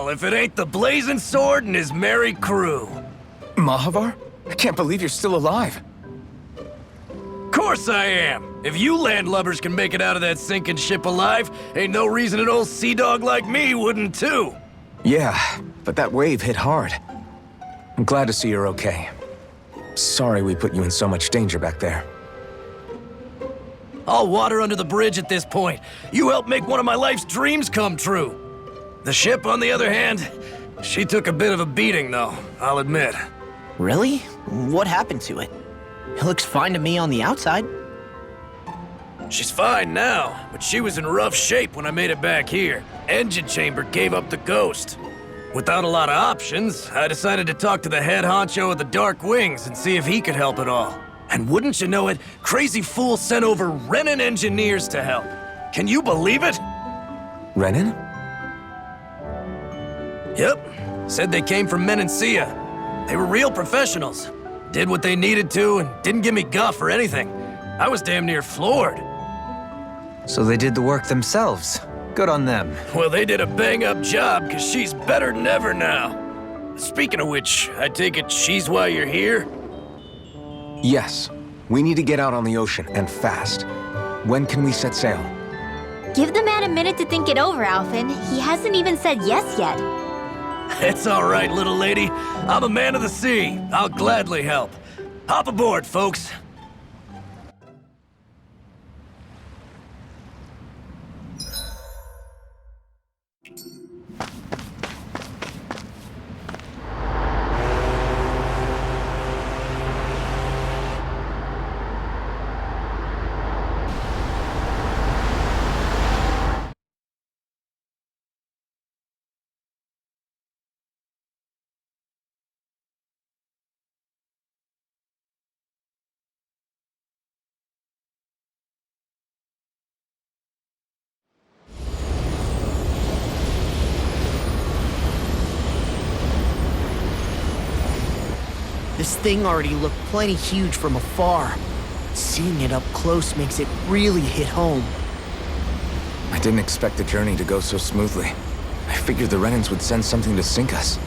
hell if it ain't the Blazing Sword and his merry crew. Mahavar? I can't believe you're still alive. Course I am. If you landlubbers can make it out of that sinking ship alive, ain't no reason an old sea dog like me wouldn't too. Yeah, but that wave hit hard. I'm glad to see you're okay. Sorry we put you in so much danger back there. All water under the bridge at this point. You helped make one of my life's dreams come true. The ship, on the other hand, she took a bit of a beating though, I'll admit. Really? What happened to it? It looks fine to me on the outside. She's fine now, but she was in rough shape when I made it back here. Engine chamber gave up the ghost. Without a lot of options, I decided to talk to the head honcho of the Dark Wings and see if he could help at all. And wouldn't you know it, Crazy Fool sent over Renan engineers to help. Can you believe it? Renan? Yep. Said they came from Menancia. They were real professionals. Did what they needed to and didn't give me guff or anything. I was damn near floored. So they did the work themselves. Good on them. Well, they did a bang-up job, because she's better than ever now. Speaking of which, I take it she's why you're here? Yes. We need to get out on the ocean, and fast. When can we set sail? Give the man a minute to think it over, Alphen. He hasn't even said yes yet. It's all right, little lady. I'm a man of the sea. I'll gladly help. Hop aboard, folks. This thing already looked plenty huge from afar. Seeing it up close makes it really hit home. I didn't expect the journey to go so smoothly. I figured the Renans would send something to sink us.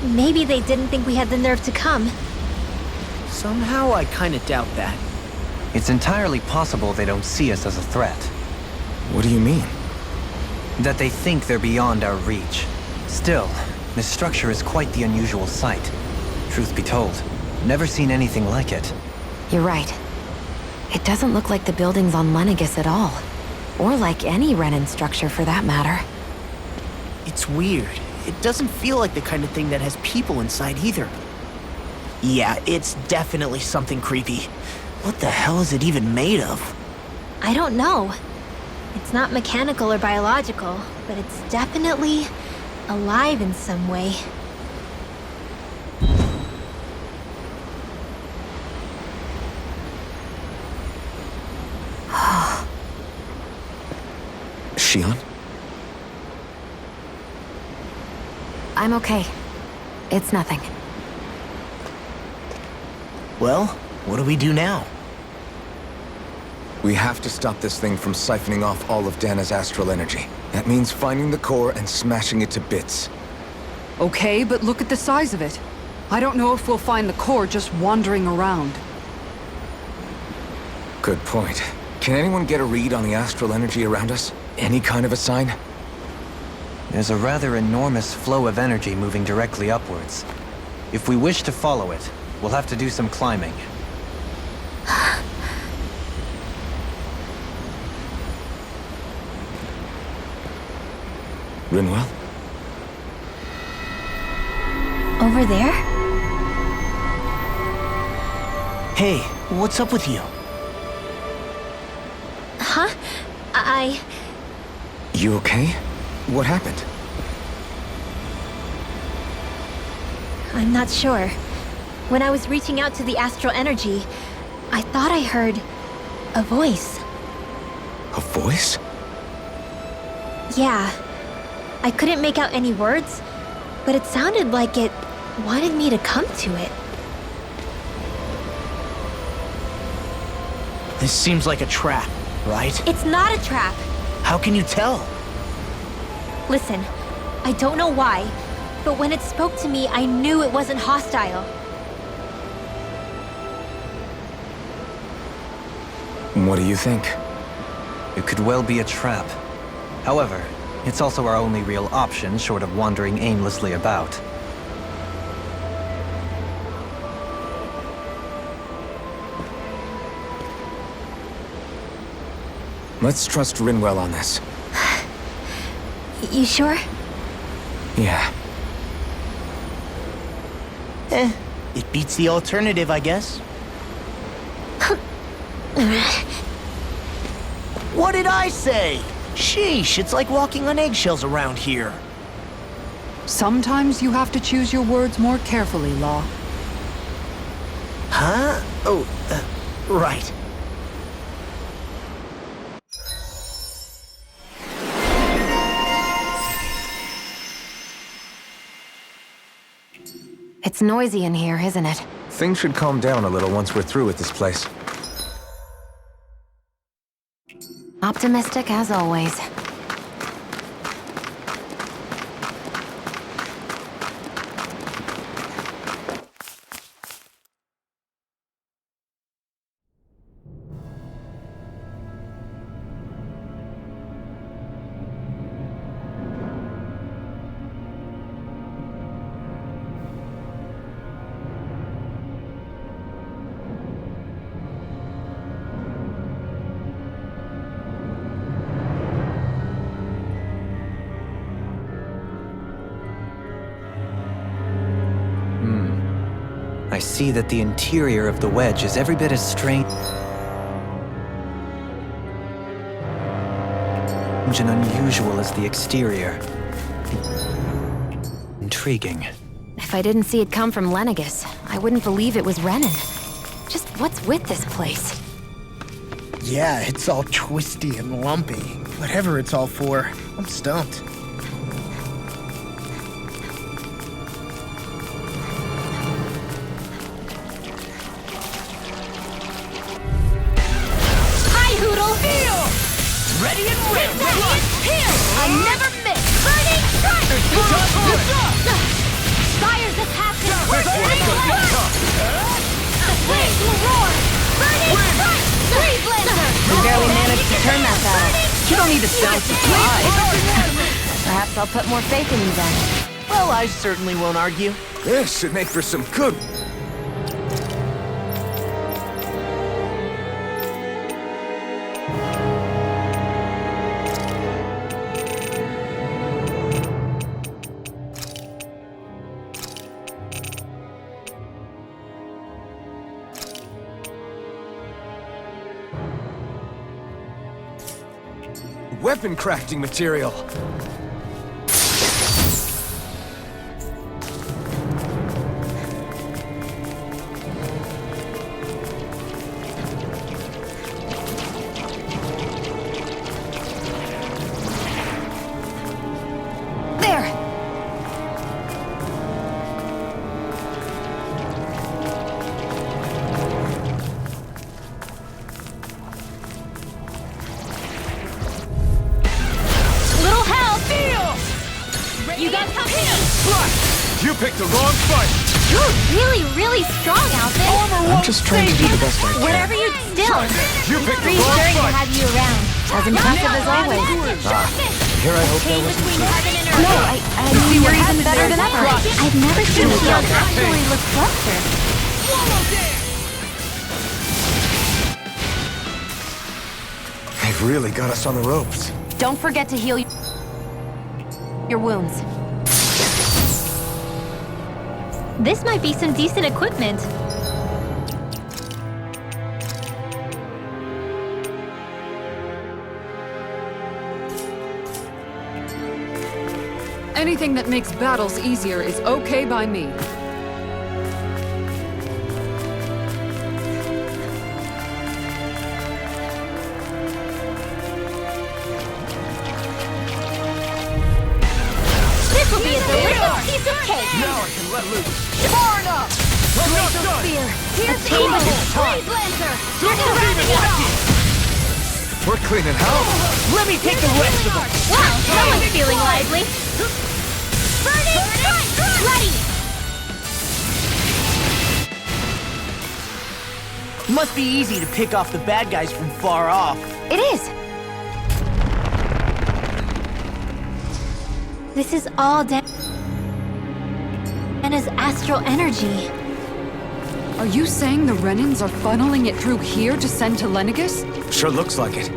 Maybe they didn't think we had the nerve to come. Somehow I kinda doubt that. It's entirely possible they don't see us as a threat. What do you mean? That they think they're beyond our reach. Still, this structure is quite the unusual sight. Truth be told, never seen anything like it. You're right. It doesn't look like the buildings on Lenegis at all. Or like any Renan structure for that matter. It's weird. It doesn't feel like the kind of thing that has people inside either. Yeah, it's definitely something creepy. What the hell is it even made of? I don't know. It's not mechanical or biological, but it's definitely alive in some way. Shion? I'm okay. It's nothing. Well, what do we do now? We have to stop this thing from siphoning off all of Dana's astral energy. That means finding the core and smashing it to bits. Okay, but look at the size of it. I don't know if we'll find the core just wandering around. Good point. Can anyone get a read on the astral energy around us? Any kind of a sign? There's a rather enormous flow of energy moving directly upwards. If we wish to follow it, we'll have to do some climbing. Rinwell? Over there? Hey, what's up with you? Huh? You okay? What happened? I'm not sure. When I was reaching out to the astral energy, I thought I heard a voice. A voice? Yeah. I couldn't make out any words, but it sounded like it wanted me to come to it. This seems like a trap, right? It's not a trap. How can you tell? Listen, I don't know why, but when it spoke to me, I knew it wasn't hostile. What do you think? It could well be a trap. However, it's also our only real option short of wandering aimlessly about. Let's trust Rinwell on this. You sure? Yeah. It beats the alternative, I guess. What did I say? Sheesh, it's like walking on eggshells around here. Sometimes you have to choose your words more carefully, Law. Huh? Oh, right. It's noisy in here, isn't it? Things should calm down a little once we're through with this place. Optimistic as always. I see that the interior of the wedge is every bit as strange and unusual as the exterior. Intriguing. If I didn't see it come from Lenegis, I wouldn't believe it was Renan. Just what's with this place? Yeah, it's all twisty and lumpy. Whatever it's all for, I'm stumped. Hi, Hoodle! Heal! Ready and ready! Heal! I never miss! Burning strike! Fires the passion! The flames will roar! Burning strike! Freeze Lancer! We barely managed to turn that battle. You don't need to sound surprised. Perhaps I'll put more faith in you then. Well, I certainly won't argue. This should make for some good... weapon crafting material. There! Little help! You got company! You picked the wrong fight! You're really, really strong, Alvin! I'm just trying to do the best I can. Whatever you still. You picked the wrong Reassuring to fight! have you around. As impressive as always. Here I hope that Chain wasn't between true. heaven and earth. No, I mean, you're even better than ever. I've never seen Shield actually look flustered. They've really got us on the ropes. Don't forget to heal your wounds. This might be some decent equipment. Anything that makes battles easier is okay by me. This will be a delicious piece of cake. Now I can let loose. Far enough! Spear. Here's the Freeze Lancer. You're surrounding us. We're cleaning house. Let me take the rest of them! Wow, someone's feeling lively. Burning strike! Ready! Must be easy to pick off the bad guys from far off. It is. This is all Anna's astral energy. Are you saying the Renans are funneling it through here to send to Lenegus? Sure looks like it.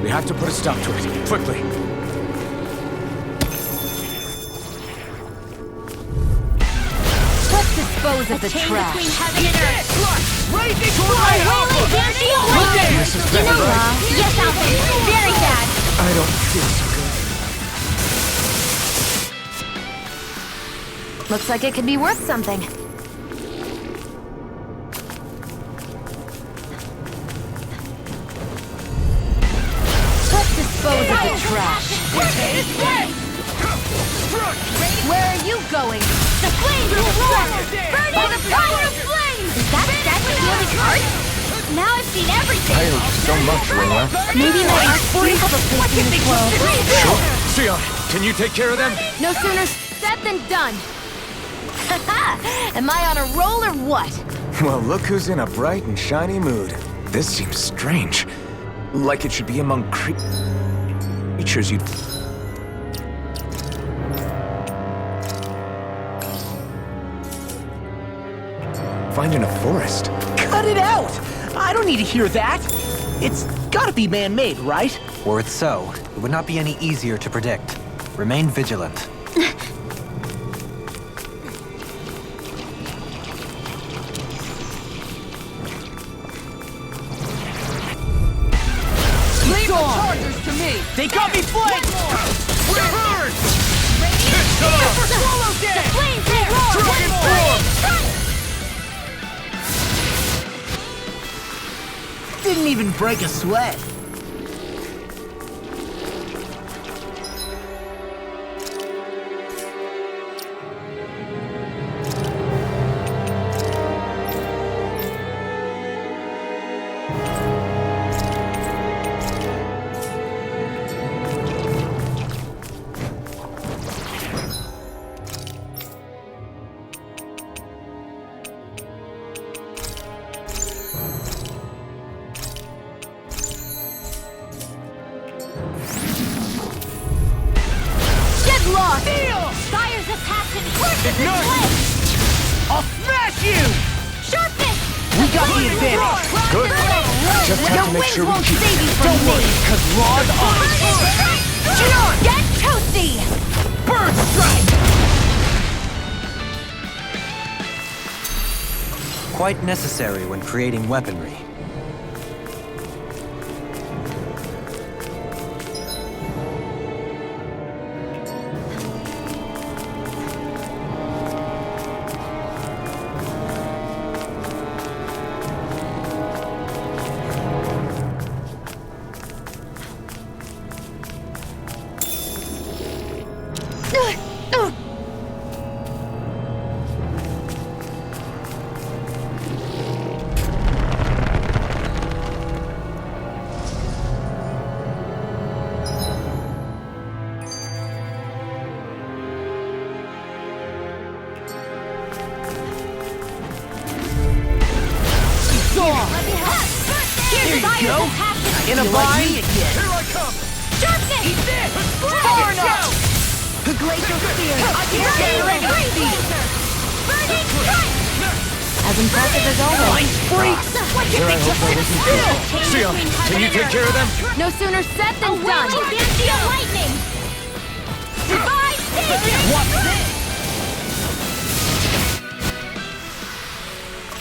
We have to put a stop to it, quickly. Let's dispose of the trash. Between heaven and earth. Raging This is bad, right? Yes, Alvin. Very bad. I don't feel so good. Looks like it could be worth something. Let's dispose of the trash. Where are you going? The flames will roar! Burning fire of flames! Is that exactly the only card? Now I've seen everything! I owe you so much, Rayla. Maybe my arc force have a place in this world. Sure. Sion, can you take care of them? No sooner said than done. Am I on a roll or what? Well, look who's in a bright and shiny mood. This seems strange. Like it should be among creatures you... find in a forest. Cut it out! I don't need to hear that. It's gotta be man-made, right? Were it so, it would not be any easier to predict. Remain vigilant. Leave the chargers to me! They got me flanked! Reverse! Swallow The dead! flames will roar! Dragon Burning strike! Didn't even break a sweat. Lost! Fires of passion! Ignite! I'll smash you! Sharpness! We got the advantage. Good. Just have to make sure we keep... Don't worry, because Raw's on it. Get toasty! Bird strike! Quite necessary when creating weaponry. Here you go! In a bind? Here I come! Sharpness! Eat this! Far enough! The glacial spear! Burning strike! As impressive as always. Mind freaks! What you think you're still? Sion, can you take care of them? No sooner said than done. Whirling banshee of lightning! Divine savior! What's this?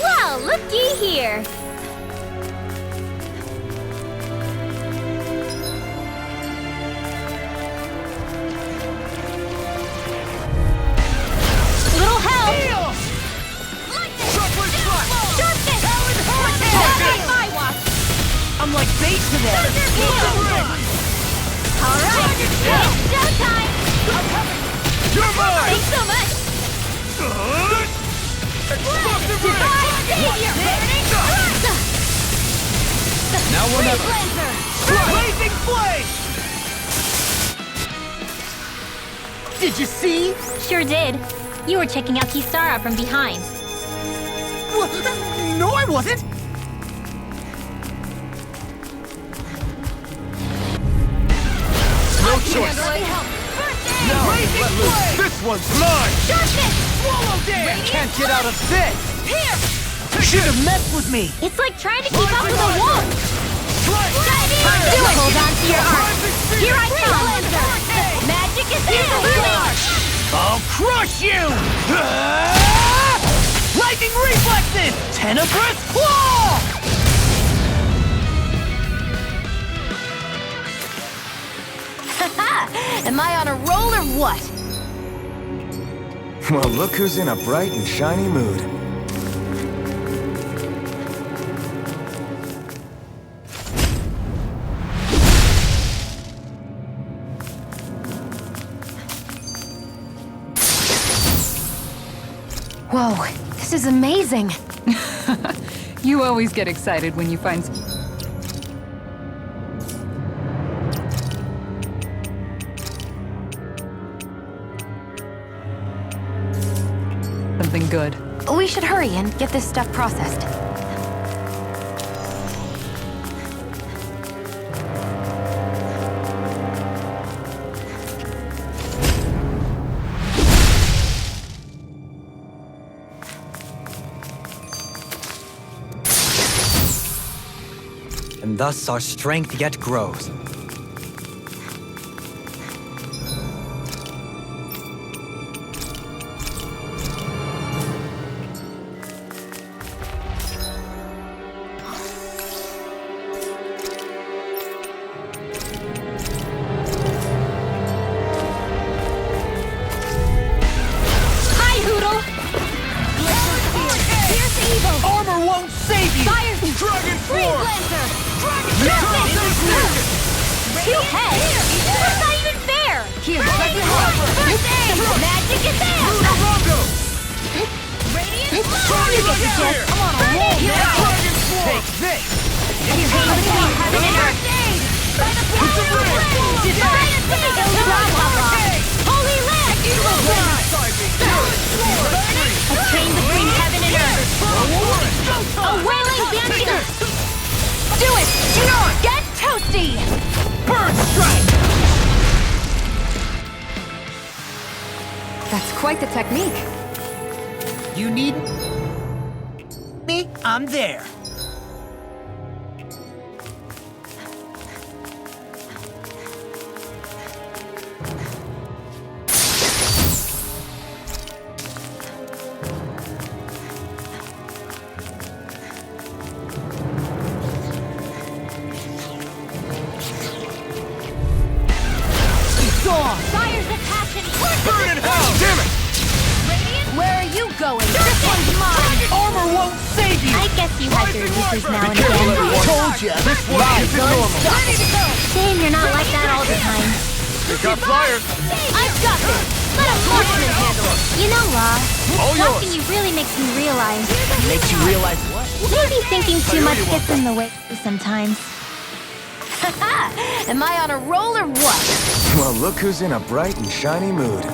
Well, looky here! Little help! Sharpness! Not my watch! I'm like bait to them! Alright, it's showtime! You're mine! Thanks so much! Divine savior! Now or never. Blazer! Blazing flame! Did you see? Sure did. You were checking out Kisara from behind. No, I wasn't! No choice. No, let loose. This one's mine. Swallow dare! Can't get out of this! Here! Should have messed with me! It's like trying to keep up with a wolf. Do it! Hold on to your arm. Here I come! Magic is here! I'll crush you! Lightning reflexes! Tenebrous claw! Am I on a roll or what? Well, look who's in a bright and shiny mood. Whoa, this is amazing. You always get excited when you find something good. We should hurry and get this stuff processed. And thus our strength yet grows. Armor won't save you! Dragon Force! Two heads? That's not even fair! Here, first aid! Magic is there! Radiant You get the joke! I'm on a roll now! Take this! Heaven and earth! By the power of wind! Divine Holy Land! A chain between heaven and earth! A wailing dancing! Do it! Get toasty! Bird strike! That's quite the technique. You need me? I'm there. Fires of passion! Burn in hell! Damn it! Where are you going? This one's mine! Armor won't save you! I guess you had your uses now and careful, again. everyone. Told ya! This one isn't normal! Shame you're not like that all the time. We've got flyers! I've got this! Let a horseman handle it! You know, Law, All one yours. thing you really makes me realize. Makes you realize what? Maybe thinking too much gets in the way sometimes. Am I on a roll or what? Well, look who's in a bright and shiny mood.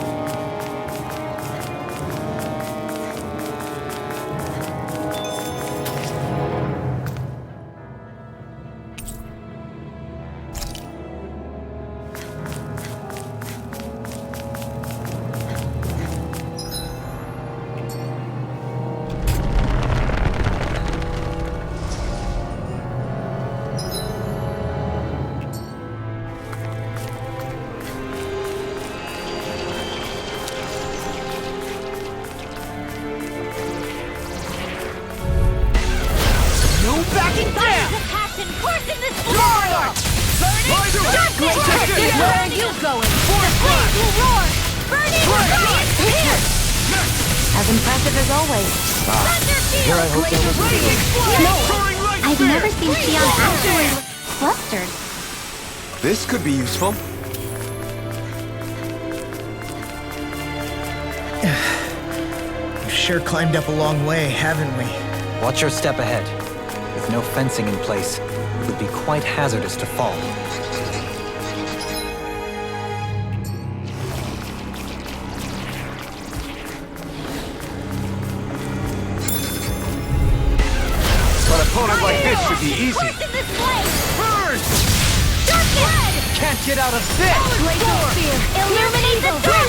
No backing down! The passion coursing this Florida! Where are you going? The flames will roar! Burning here! As impressive as always. Here I hope there was I've never seen Xion actually look flustered. This could be useful. We've sure climbed up a long way, haven't we? Watch your step ahead. With no fencing in place, it would be quite hazardous to fall. opponent like this should be easy. Force in this blade! Burn! Darkness! Can't get out of this! Glacial Spear! Illuminate the dark!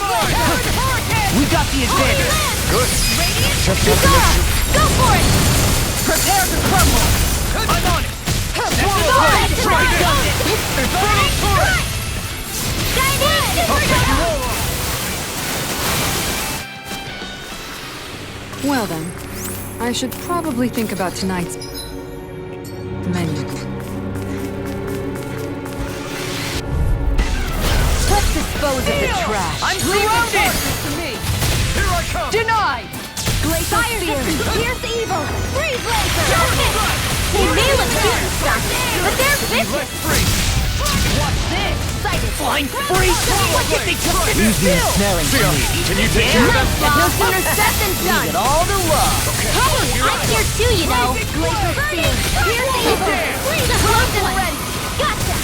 We got the advantage! Good. Radiant! Just have to make sure. Go for it! Prepare to crumble! I'm on it! Go ahead! Try it! Infernal Torrent! Dive in! Well then, I should probably think about tonight's menu. Let's dispose of the trash! I'm surrounded! Here I come! Denied! Glacial Spear! Pierce evil! Freeze Lancer! Darkness! They may look cute and stuff, but they're vicious! Watch this! Sighted! Flying freeze! What did they just distill? Snaring to me. Can you take care of them? No sooner said than done! Leave it all to love! Hey, I'm here too, you know! Glacial Spear! Pierce evil! Freeze close and ready! Gotcha!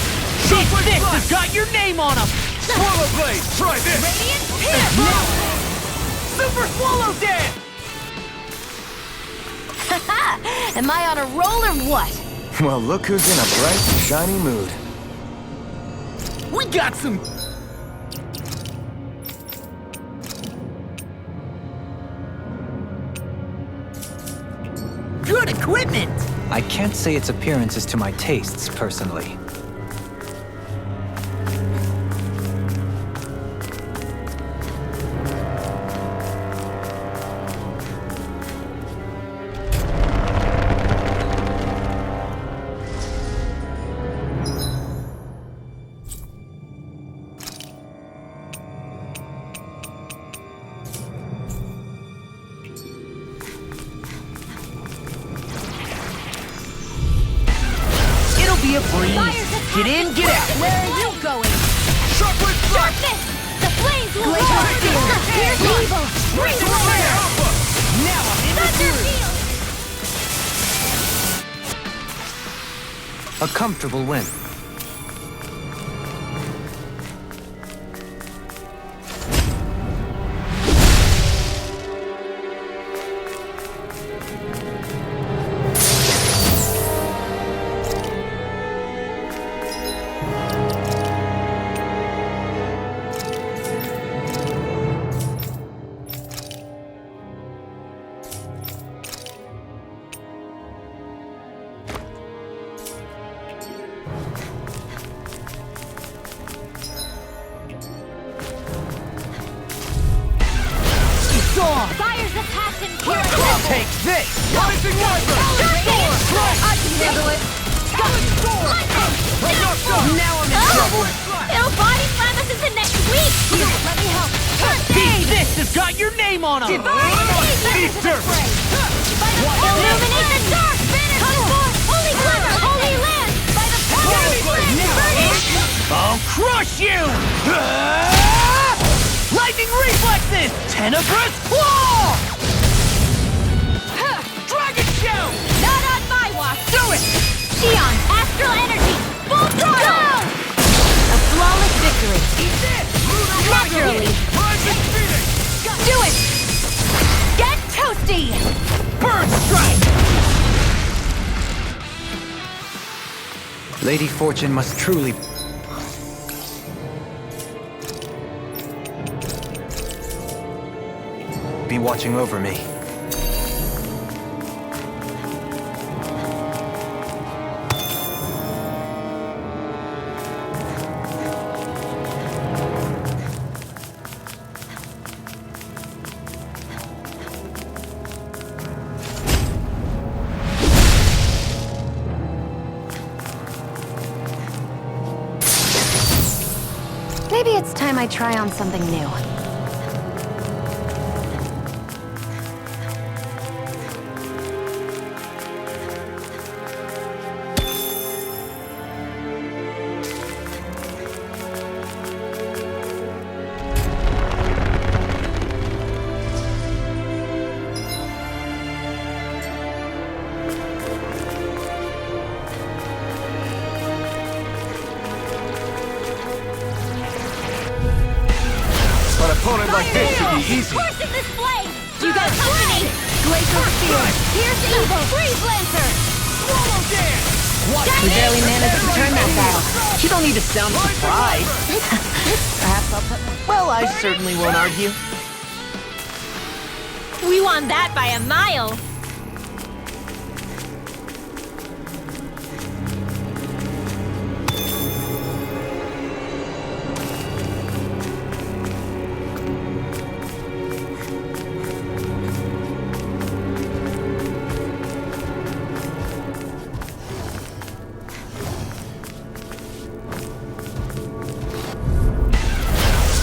See, this has got your name on them! Swallow Blade, try this! Radiant Pierce! Super Swallow Dance! Am I on a roll or what? Well, look who's in a bright, shiny mood. We got some... good equipment! I can't say its appearance is to my tastes, personally. Be a breeze. Get in, get out. Where are you going? Sharpwood Strike! Darkness! The flames will roar! Pierce evil! Freeze Lancer! Now I'm in the Thunder groove. Field! A comfortable win. Fires of passion! Take this! Rising Wyvern! I can handle it! Now I'm in trouble! It'll body slam us into next week! Let me help! See, this has got your name on them! Easter! Illuminate the dark! Come forth! Holy glimmer! Holy land! By the power of Burning! I'll crush you! Lightning reflexes! Tenebrous claw! Dragon shout! Not on my watch! Do it! Eon! Astral energy! Full throttle! A flawless victory! Eat this! Naturally! Rising Phoenix! Do it! Get toasty! Bird strike! Lady Fortune must truly... be watching over me. Maybe it's time I try on something new. An opponent like this should be easy. Force in this blade! You got company! Glacial Spear! Pierce evil! Freeze Lancer! We barely managed to turn that battle. You don't need to sound surprised. Perhaps I'll well, I certainly won't argue. We won that by a mile.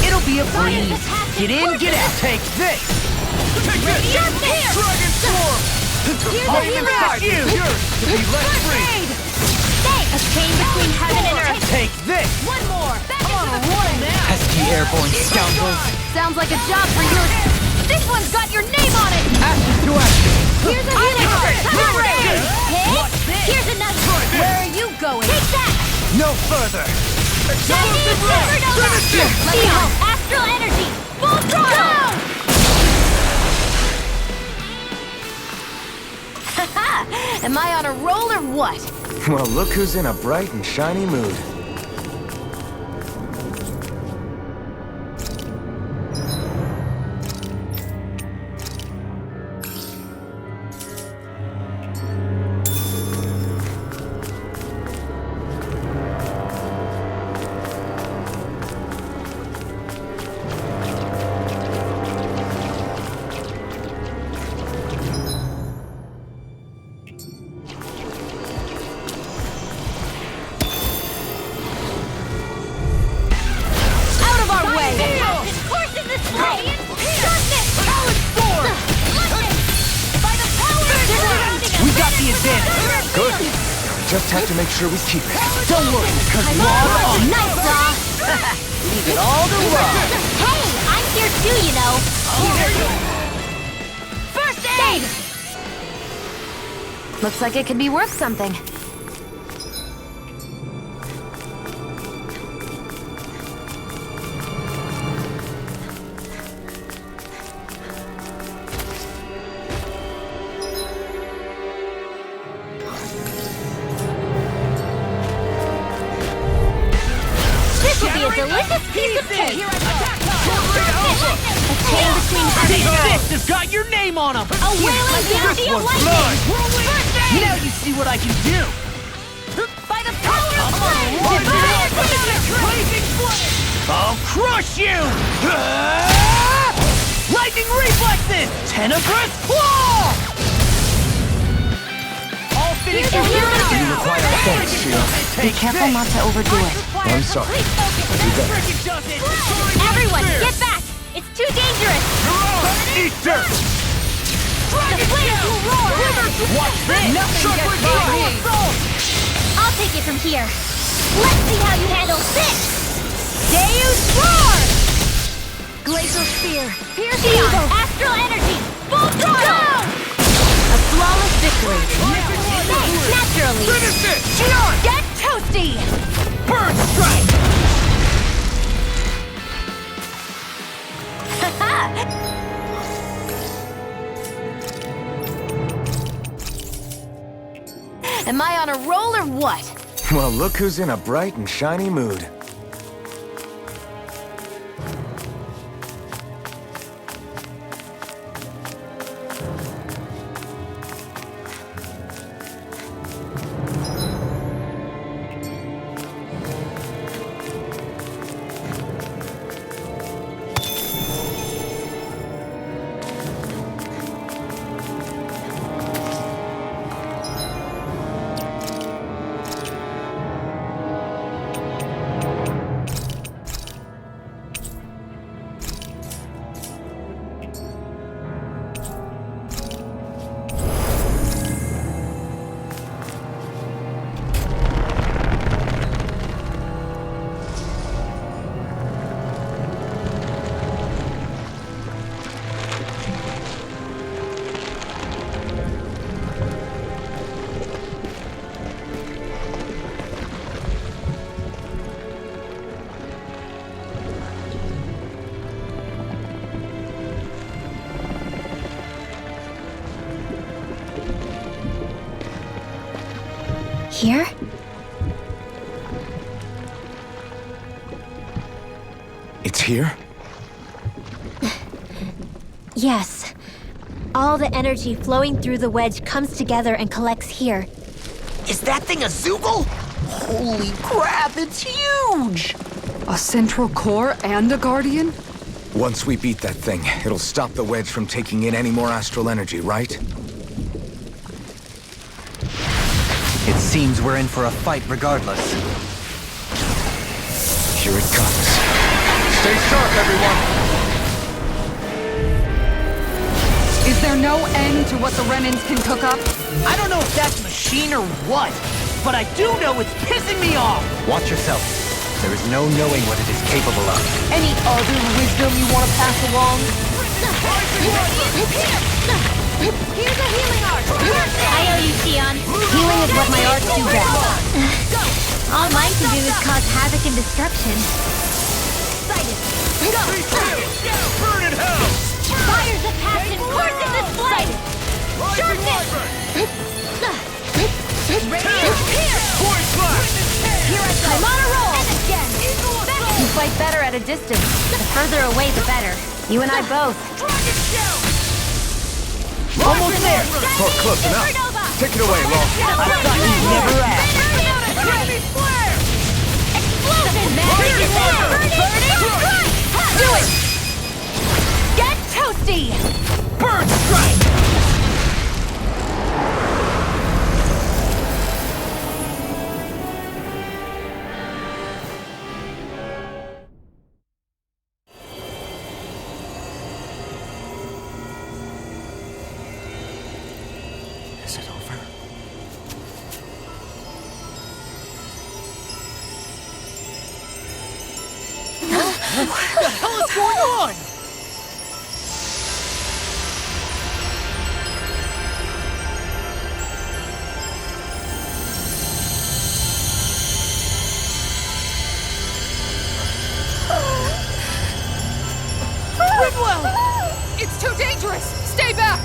It'll be a breeze. Get in, get out. Take this! Dragon Storm! Here's a healer! You! Yours to be let free! Stay! A chain between heaven and earth. Take this! One more! I'm on a roll now. Pesky airborne scoundrels! Sounds like a job for you. This one's got your name on it! Ashes to ashes! Here's a healer! Here's another! Where are you going? Take that! No further! Chinese supernova! Leon, astral energy! Full throttle! Am I on a roll or what? Well, look who's in a bright and shiny mood. Out of our way! Horse in this way! Darkness! By the power of We got the advantage. Good. We just have to make sure we keep it. Don't worry, because log on. Nice, Law! Leave it all to log. Hey, I'm here too, you know. First aid! Looks like it could be worth something. This will be a delicious piece of cake! A chain between heaven These and earth! fists have got your name on them. A wailing bounty of lightning! First aid! Now you see what I can do. By the power of flame! Blazing flame! I'll crush you! Lightning reflexes! Tenebrous claw! I'll finish you here and You now! require a thanks, Shield. Be careful not to overdo it. I'm sorry. I'll do better. Frickin' does it! Everyone, get back! It's too dangerous! Eat dirt! The flames will roar! Watch this! Nothing gets by me! I'll take it from here. Let's see how you handle this! Deus Roar! Glacial Spear. Pierce Eagle. Astral Energy. Full throttle! A flawless victory. Thanks, naturally. Finish it! Gion! Get toasty! Bird strike! Am I on a roll or what? Well, look who's in a bright and shiny mood. Here? It's here? Yes. All the energy flowing through the wedge comes together and collects here. Is that thing a Zoogle? Holy crap, it's huge! A central core and a guardian? Once we beat that thing, it'll stop the wedge from taking in any more astral energy, right? It seems we're in for a fight regardless. Here it comes. Stay sharp, everyone! Is there no end to what the Renans can cook up? I don't know if that's machine or what, but I do know it's pissing me off! Watch yourself. There is no knowing what it is capable of. Any other wisdom you want to pass along? Here's a healing art! I owe you, Xion. Healing is what my arts do best. All mine can do is cause havoc and destruction. Burn in hell! Fires of passion coursing this blade! Sharpness! Point flash! Here I go! I'm on a roll! And again! You fight better at a distance. The further away, the better. You and I both. Almost there! Oh, close enough. Take it away, Law. I thought you'd never ask. Explosion! Do it! Get toasty! Bird strike! Is it over? What the hell is going on? It's too dangerous! Stay back!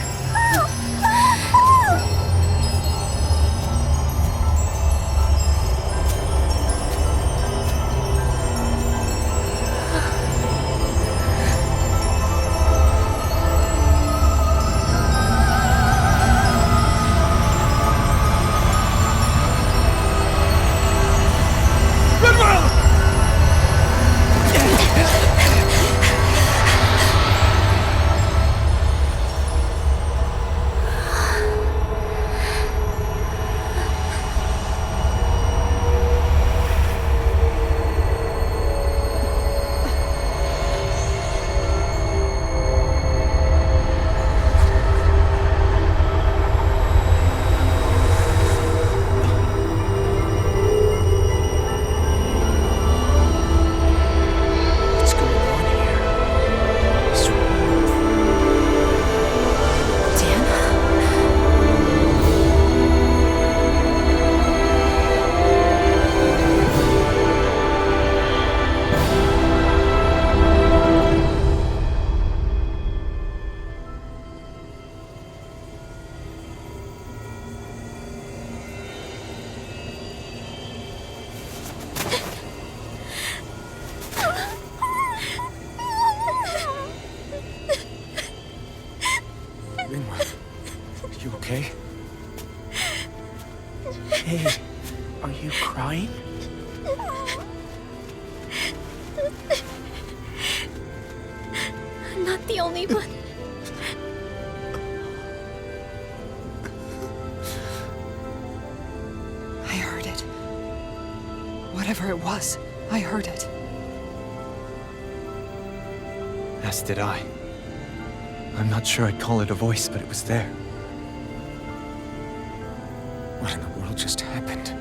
You okay? Hey, are you crying? I'm not the only one. I heard it. Whatever it was, I heard it. As did I. I'm not sure I'd call it a voice, but it was there. What in the world just happened?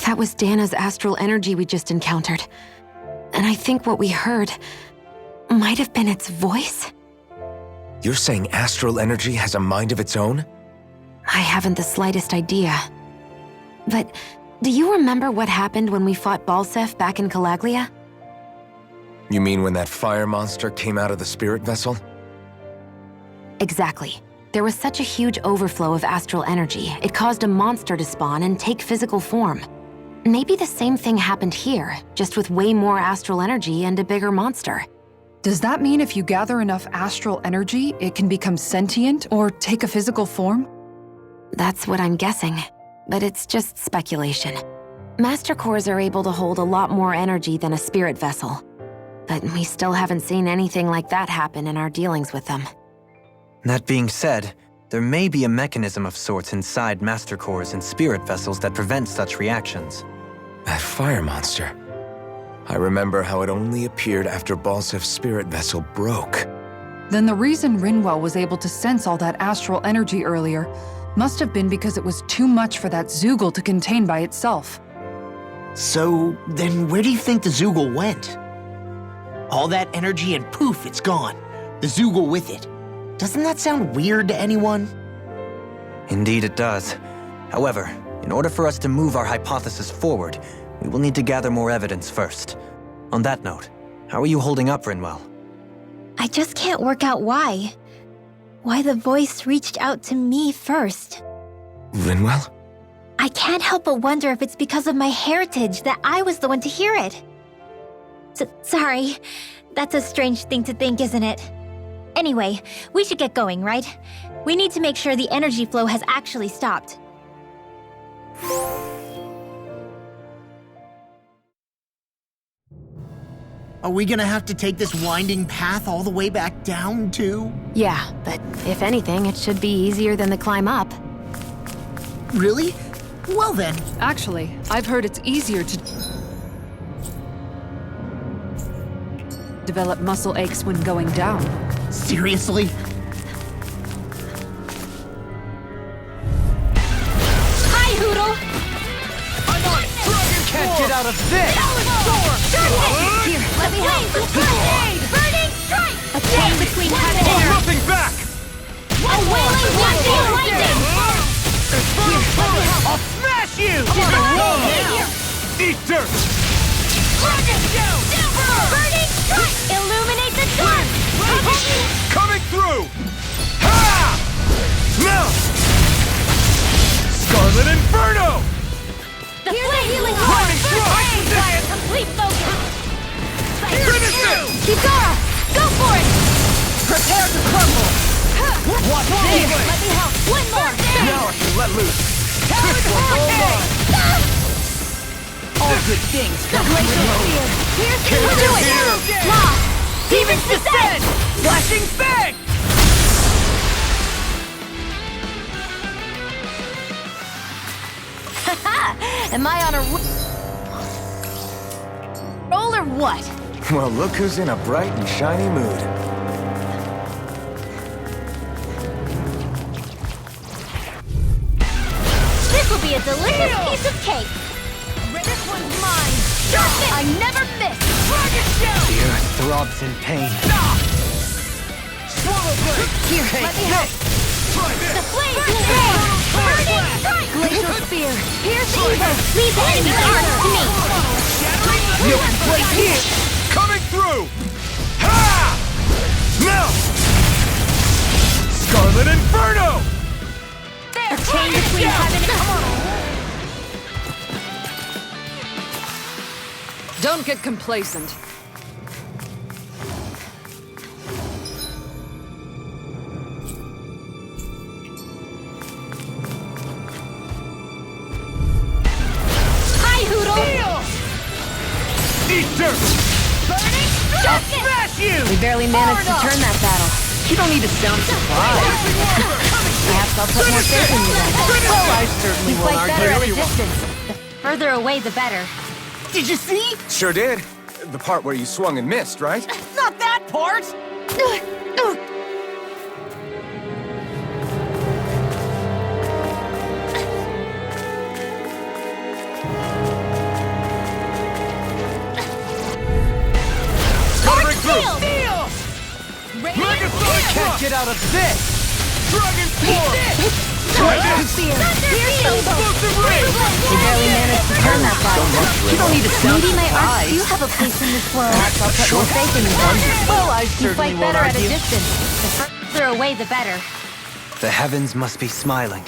That was Dana's astral energy we just encountered. And I think what we heard might have been its voice? You're saying astral energy has a mind of its own? I haven't the slightest idea. But do you remember what happened when we fought Balsef back in Calaglia? You mean when that fire monster came out of the spirit vessel? Exactly. There was such a huge overflow of astral energy, it caused a monster to spawn and take physical form. Maybe the same thing happened here, just with way more astral energy and a bigger monster. Does that mean if you gather enough astral energy, it can become sentient or take a physical form? That's what I'm guessing, but it's just speculation. Master cores are able to hold a lot more energy than a spirit vessel, but we still haven't seen anything like that happen in our dealings with them. That being said, there may be a mechanism of sorts inside master cores and spirit vessels that prevents such reactions. That fire monster. I remember how it only appeared after Balsef's spirit vessel broke. Then the reason Rinwell was able to sense all that astral energy earlier must have been because it was too much for that Zoogle to contain by itself. So, then where do you think the Zoogle went? All that energy and poof, it's gone. The Zoogle with it. Doesn't that sound weird to anyone? Indeed it does. However, in order for us to move our hypothesis forward, we will need to gather more evidence first. On that note, how are you holding up, Rinwell? I just can't work out why. Why the voice reached out to me first. Rinwell? I can't help but wonder if it's because of my heritage that I was the one to hear it. Sorry. That's a strange thing to think, isn't it? Anyway, we should get going, right? We need to make sure the energy flow has actually stopped. Are we gonna have to take this winding path all the way back down, too? Yeah, but if anything, it should be easier than the climb up. Really? Well then. Actually, I've heard it's easier to develop muscle aches when going down. Seriously? Hi, Hoodle! I'm on it! You can't get out of this! Here, let me help! Burning strike! A chain between heaven and earth! Nothing back! A wailing lightning! Here, let me help! I'll smash you! Eat dirt! Burning strike! Illuminate the dark! Coming through! Ha! Now! Scarlet Inferno! The healing horn! Fire complete focus! Finish it! Kizara! Go for it! Prepare to crumble! Watch Here, this! let me help! One more! Now I can let loose. All good things come from Glacial below. spear! Pierce do it! Lost! Demons descend! Flashing bang! Am I on a roll or what? Well, look who's in a bright and shiny mood. This will be a delicious piece of cake! This one's mine! I never miss! The earth throbs in pain. Here, let me help! The flames will roar! Burning strike! Glacial spear! Pierce evil! Leave the enemy arms to me! No place here! Coming through! Ha! Now! Scarlet Inferno! A chain between heaven and Don't get complacent. Hi, Hoodle! Eat dirt! Burning strike! Smash you! We barely managed to turn that battle. You don't need to sound surprised. Perhaps I'll put more faith in you then. Well, I certainly You won't fight argue. better at a distance. The further away, the better. Did you see? Sure did. The part where you swung and missed, right? Not that part! Coming through! Can't get out of this! Dragon Force! Glacial Spear! Pierce We barely managed to turn that guy. You don't need to sound Maybe my arts surprised. do have a place in this world. Perhaps I'll put more faith in you. Well, I You certainly fight won't better at a argue. distance. The further away, the better. The heavens must be smiling.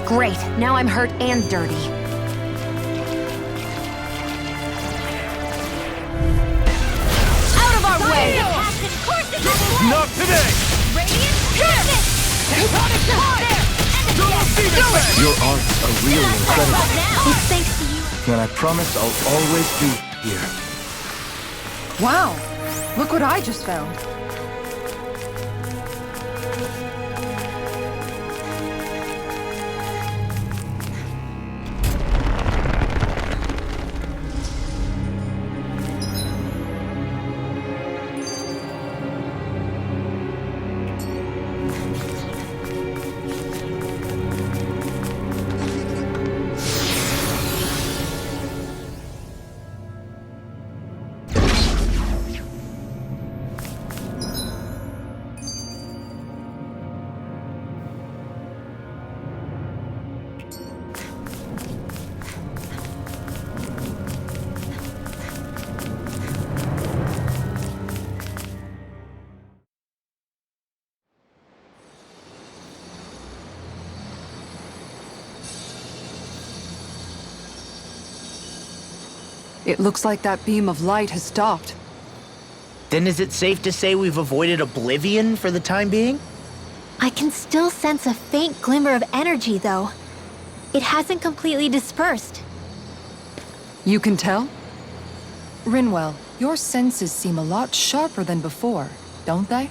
Great, now I'm hurt and dirty. Out of our way! Not today! Radiant Darkness! Tectonic There! Your arts are really incredible. It's thanks to you. And I promise I'll always be here. Wow, look what I just found. It looks like that beam of light has stopped. Then is it safe to say we've avoided oblivion for the time being? I can still sense a faint glimmer of energy, though. It hasn't completely dispersed. You can tell? Rinwell, your senses seem a lot sharper than before, don't they?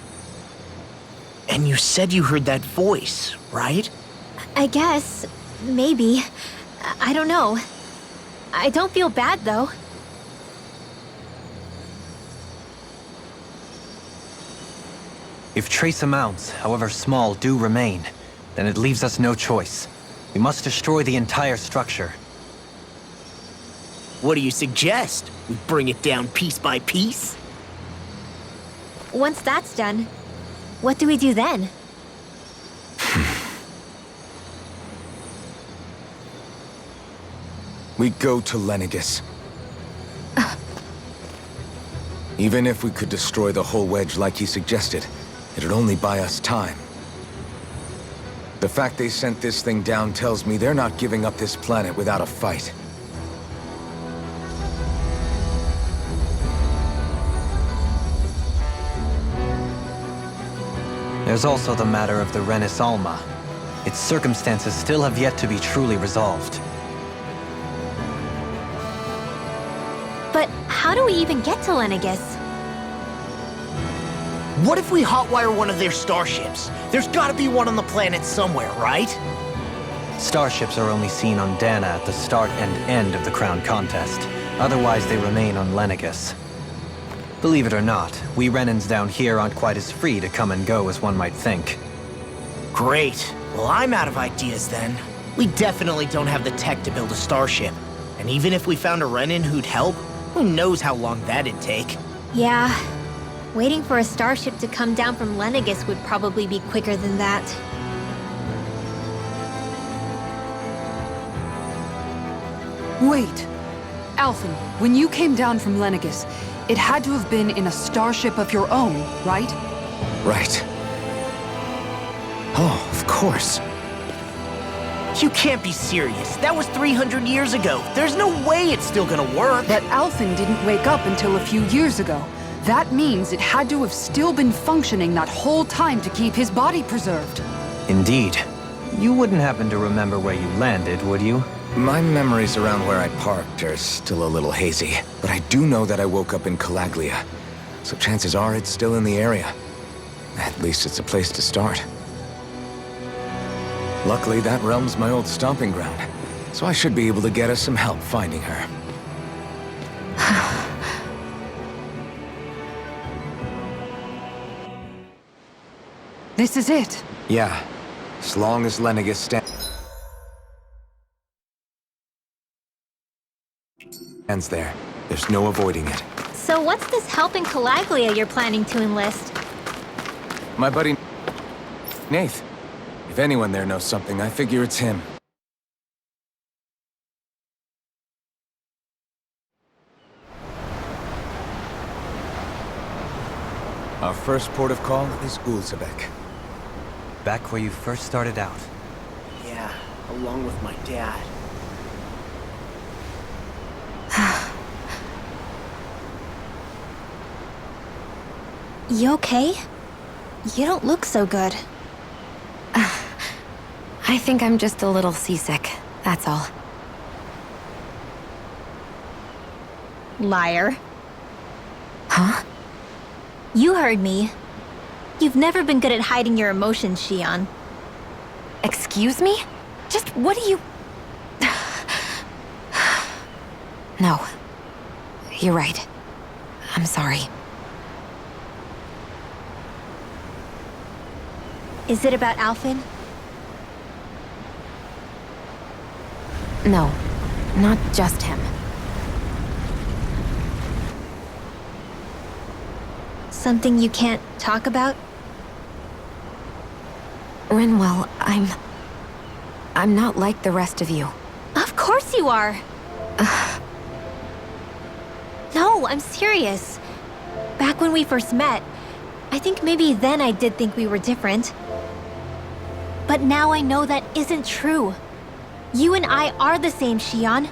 And you said you heard that voice, right? I guess. Maybe. I don't know. I don't feel bad, though. If trace amounts, however small, do remain, then it leaves us no choice. We must destroy the entire structure. What do you suggest? We bring it down piece by piece? Once that's done, what do we do then? We go to Lenegis. Even if we could destroy the whole wedge like he suggested, it'd only buy us time. The fact they sent this thing down tells me they're not giving up this planet without a fight. There's also the matter of the Renis Alma. Its circumstances still have yet to be truly resolved. But how do we even get to Lenegis? What if we hotwire one of their starships? There's gotta be one on the planet somewhere, right? Starships are only seen on Dana at the start and end of the Crown Contest. Otherwise, they remain on Lenegis. Believe it or not, we Renans down here aren't quite as free to come and go as one might think. Great. Well, I'm out of ideas then. We definitely don't have the tech to build a starship. And even if we found a Renin who'd help, who knows how long that'd take. Yeah. Waiting for a starship to come down from Lenegis would probably be quicker than that. Wait. Alphen, when you came down from Lenegis, it had to have been in a starship of your own, right? Right. Oh, of course. You can't be serious. That was 300 years ago. There's no way it's still gonna work. But Alphen didn't wake up until a few years ago. That means it had to have still been functioning that whole time to keep his body preserved. Indeed. You wouldn't happen to remember where you landed, would you? My memories around where I parked are still a little hazy, but I do know that I woke up in Calaglia, so chances are it's still in the area. At least it's a place to start. Luckily, that realm's my old stomping ground, so I should be able to get us some help finding her. This is it. Yeah, as long as Lennigus stands there, there's no avoiding it. So what's this help in Calaglia you're planning to enlist? My buddy Nath. If anyone there knows something, I figure it's him. Our first port of call is Ulzebek. Back where you first started out. Yeah, along with my dad. You okay? You don't look so good. I think I'm just a little seasick, that's all. Liar. Huh? You heard me. You've never been good at hiding your emotions, Shion. Excuse me? Just what do you... No. You're right. I'm sorry. Is it about Alphen? No. Not just him. Something you can't talk about? Rinwell, I'm not like the rest of you. Of course you are! No, I'm serious. Back when we first met, I think maybe then I did think we were different. But now I know that isn't true. You and I are the same, Shion.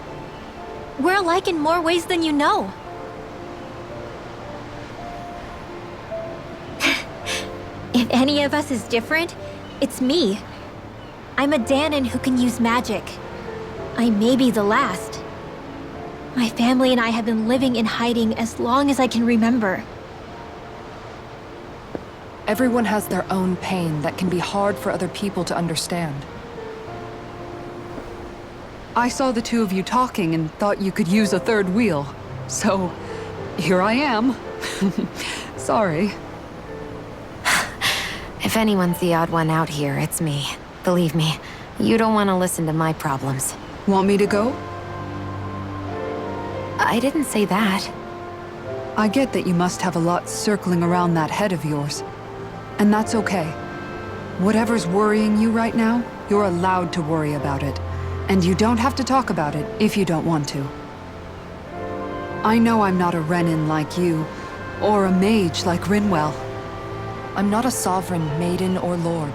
We're alike in more ways than you know. If any of us is different, it's me. I'm a Danon who can use magic. I may be the last. My family and I have been living in hiding as long as I can remember. Everyone has their own pain that can be hard for other people to understand. I saw the two of you talking and thought you could use a third wheel. So, here I am. Sorry. If anyone's the odd one out here, it's me. Believe me, you don't want to listen to my problems. Want me to go? I didn't say that. I get that you must have a lot circling around that head of yours. And that's okay. Whatever's worrying you right now, you're allowed to worry about it. And you don't have to talk about it if you don't want to. I know I'm not a Renin like you, or a mage like Rinwell. I'm not a sovereign, maiden, or lord.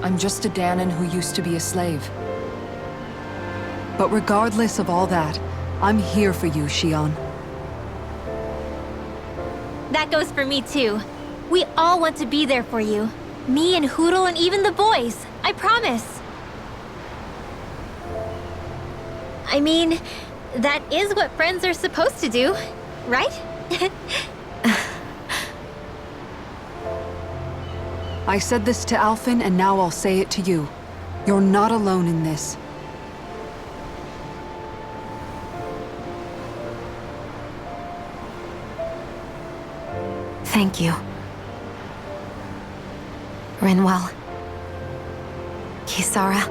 I'm just a Danon who used to be a slave. But regardless of all that, I'm here for you, Shion. That goes for me too. We all want to be there for you. Me and Hoodle and even the boys. I promise. I mean, that is what friends are supposed to do, right? I said this to Alphen, and now I'll say it to you. You're not alone in this. Thank you. Rinwell. Kisara.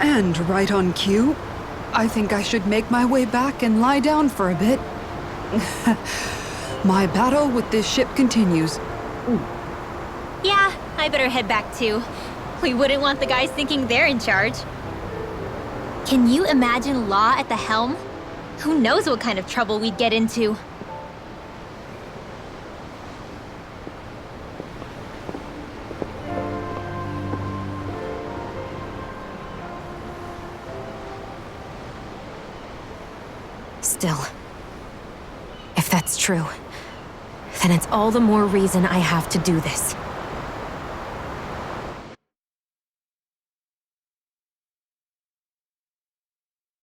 And right on cue, I think I should make my way back and lie down for a bit. My battle with this ship continues. Yeah, I better head back too. We wouldn't want the guys thinking they're in charge. Can you imagine Law at the helm? Who knows what kind of trouble we'd get into? Still, if that's true, then it's all the more reason I have to do this.